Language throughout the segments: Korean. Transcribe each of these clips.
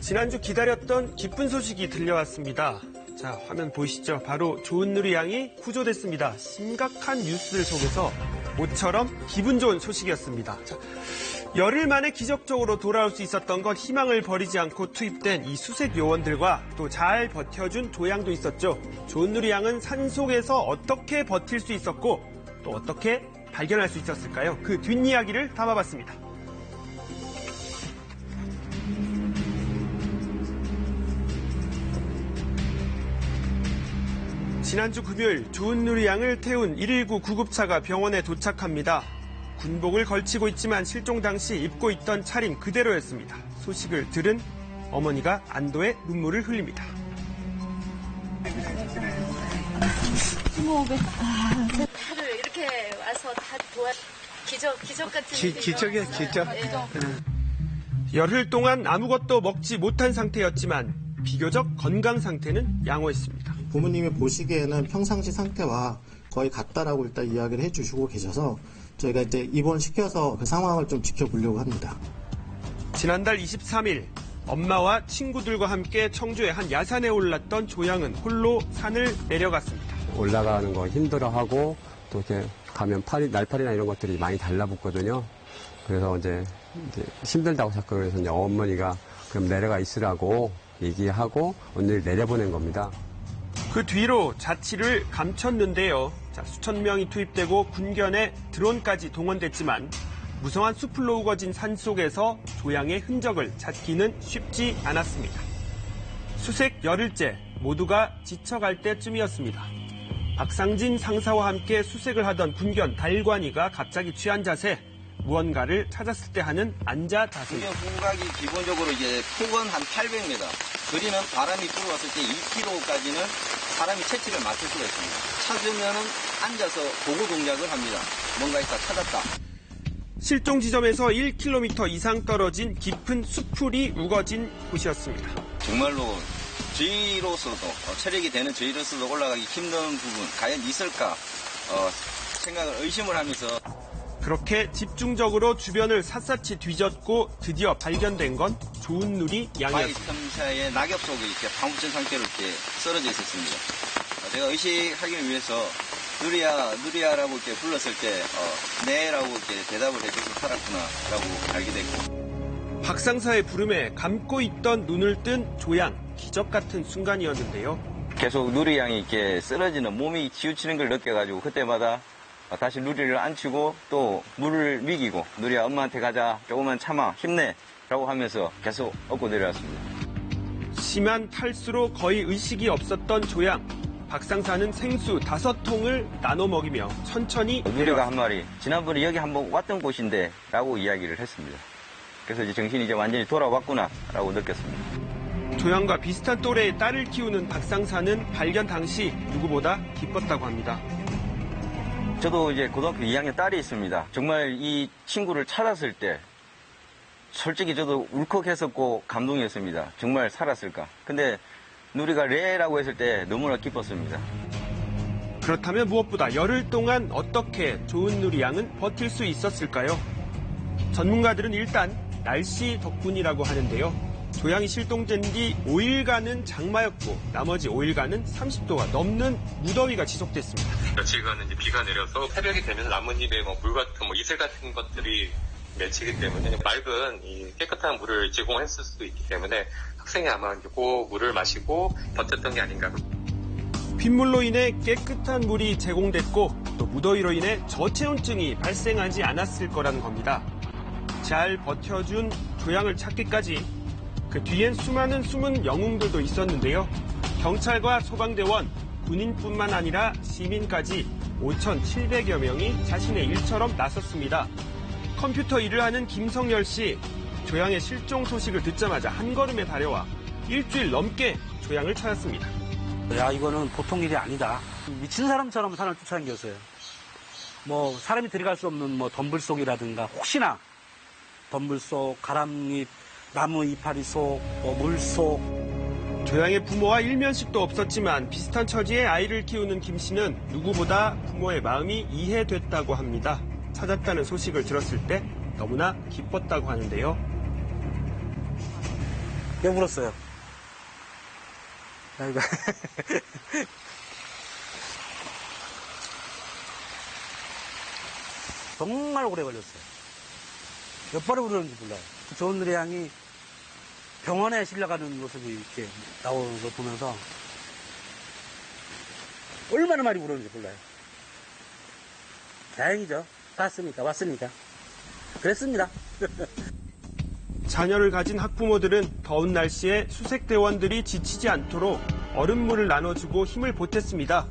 지난주 기다렸던 기쁜 소식이 들려왔습니다. 자, 화면 보이시죠? 바로 조은누리 양이 구조됐습니다. 심각한 뉴스들 속에서 모처럼 기분 좋은 소식이었습니다. 자, 열흘 만에 기적적으로 돌아올 수 있었던 건 희망을 버리지 않고 투입된 이 수색 요원들과 또 잘 버텨준 조양도 있었죠. 조은누리 양은 산속에서 어떻게 버틸 수 있었고 또 어떻게 발견할 수 있었을까요? 그 뒷이야기를 담아봤습니다. 지난주 금요일 조은누리 양을 태운 119 구급차가 병원에 도착합니다. 군복을 걸치고 있지만 실종 당시 입고 있던 차림 그대로였습니다. 소식을 들은 어머니가 안도의 눈물을 흘립니다. 다들 이렇게 와서 다 기적 같은 기적이야, 기적. 열흘 동안 아무것도 먹지 못한 상태였지만 비교적 건강 상태는 양호했습니다. 부모님이 보시기에는 평상시 상태와 거의 같다라고 일단 이야기를 해주시고 계셔서 저희가 이제 입원시켜서 그 상황을 좀 지켜보려고 합니다. 지난달 23일 엄마와 친구들과 함께 청주의 한 야산에 올랐던 조양은 홀로 산을 내려갔습니다. 올라가는 거 힘들어하고 또 이렇게 가면 날파리나 이런 것들이 많이 달라붙거든요. 그래서 이제 힘들다고 자꾸 그래서 이제 어머니가 그럼 내려가 있으라고 얘기하고 오늘 내려보낸 겁니다. 그 뒤로 자취를 감췄는데요. 자, 수천 명이 투입되고 군견에 드론까지 동원됐지만 무성한 수풀로 우거진 산속에서 조양의 흔적을 찾기는 쉽지 않았습니다. 수색 열흘째 모두가 지쳐갈 때쯤이었습니다. 박상진 상사와 함께 수색을 하던 군견 달관이가 갑자기 취한 자세, 무언가를 찾았을 때 하는 앉아 자세. 군각이 기본적으로 이제 폭은 한 800m, 거리는 바람이 불어왔을 때 2km까지는 사람이 채취를 맞출 수가 있습니다. 찾으면은 앉아서 보고 동작을 합니다. 뭔가 있다 찾았다. 실종 지점에서 1km 이상 떨어진 깊은 수풀이 우거진 곳이었습니다. 정말로 저희로서도 체력이 되는 저희로서도 올라가기 힘든 부분 과연 있을까 생각을 의심을 하면서 그렇게 집중적으로 주변을 샅샅이 뒤졌고 드디어 발견된 건 조은누리 양이었습니다. 바위 틈사이에 낙엽 속에 이렇게 파묻힌 상태로 이렇게 쓰러져 있었습니다. 제가 의식하기 위해서 누리야라고 이렇게 불렀을 때 네라고 이렇게 대답을 해줘서 살았구나라고 알게 됐고. 박상사의 부름에 감고 있던 눈을 뜬 조양, 기적 같은 순간이었는데요. 계속 누리 양이 이렇게 쓰러지는 몸이 치우치는 걸 느껴가지고 그때마다 다시 누리를 앉히고 또 물을 먹이고 누리야 엄마한테 가자 조금만 참아 힘내 라고 하면서 계속 업고 내려왔습니다. 심한 탈수로 거의 의식이 없었던 조양. 박상사는 생수 5통을 나눠 먹이며 천천히 누리가 한 마리 지난번에 여기 한번 왔던 곳인데 라고 이야기를 했습니다. 그래서 이제 정신이 이제 완전히 돌아왔구나 라고 느꼈습니다. 조양과 비슷한 또래의 딸을 키우는 박상사는 발견 당시 누구보다 기뻤다고 합니다. 저도 이제 고등학교 2학년 딸이 있습니다. 정말 이 친구를 찾았을 때 솔직히 저도 울컥했었고 감동이었습니다. 정말 살았을까. 근데 누리가 레라고 했을 때 너무나 기뻤습니다. 그렇다면 무엇보다 열흘 동안 어떻게 조은누리 양은 버틸 수 있었을까요? 전문가들은 일단 날씨 덕분이라고 하는데요. 조양이 실종된 뒤 5일간은 장마였고 나머지 5일간은 30도가 넘는 무더위가 지속됐습니다. 며칠간은 이제 비가 내려서 새벽이 되면 나뭇잎에 물 같은 이슬 같은 것들이 맺히기 때문에 맑은 이 깨끗한 물을 제공했을 수도 있기 때문에 학생이 아마 이제 그 물을 마시고 버텼던 게 아닌가. 빗물로 인해 깨끗한 물이 제공됐고 또 무더위로 인해 저체온증이 발생하지 않았을 거라는 겁니다. 잘 버텨준 조양을 찾기까지 그 뒤엔 수많은 숨은 영웅들도 있었는데요. 경찰과 소방대원, 군인뿐만 아니라 시민까지 5,700여 명이 자신의 일처럼 나섰습니다. 컴퓨터 일을 하는 김성열 씨, 조양의 실종 소식을 듣자마자 한 걸음에 달려와 일주일 넘게 조양을 찾았습니다. 야, 이거는 보통 일이 아니다. 미친 사람처럼 산을 쫓아다녔어요. 뭐 사람이 들어갈 수 없는 뭐 덤불 속이라든가 혹시나 덤불 속, 가람잎, 나무 이파리 속, 물 속. 조양의 부모와 일면식도 없었지만 비슷한 처지의 아이를 키우는 김 씨는 누구보다 부모의 마음이 이해됐다고 합니다. 찾았다는 소식을 들었을 때 너무나 기뻤다고 하는데요. 왜 울었어요? 아이고. 정말 오래 걸렸어요. 몇 번을 울었는지 몰라요. 좋은 노래양이 병원에 실려가는 모습이 이렇게 나오는 걸 보면서 얼마나 많이 울었는지 몰라요. 다행이죠. 왔으니까. 그랬습니다. 자녀를 가진 학부모들은 더운 날씨에 수색대원들이 지치지 않도록 얼음물을 나눠주고 힘을 보탰습니다.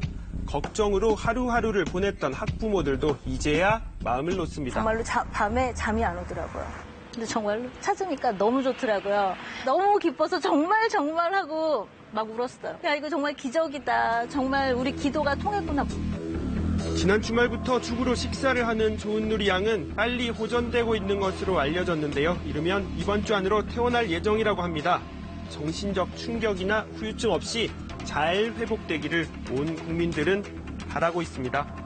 걱정으로 하루하루를 보냈던 학부모들도 이제야 마음을 놓습니다. 정말로 밤에 잠이 안 오더라고요. 근데 정말로 찾으니까 너무 좋더라고요. 너무 기뻐서 정말 하고 막 울었어요. 야, 이거 정말 기적이다. 정말 우리 기도가 통했구나. 지난 주말부터 죽으로 식사를 하는 조은누리 양은 빨리 호전되고 있는 것으로 알려졌는데요. 이르면 이번 주 안으로 퇴원할 예정이라고 합니다. 정신적 충격이나 후유증 없이 잘 회복되기를 온 국민들은 바라고 있습니다.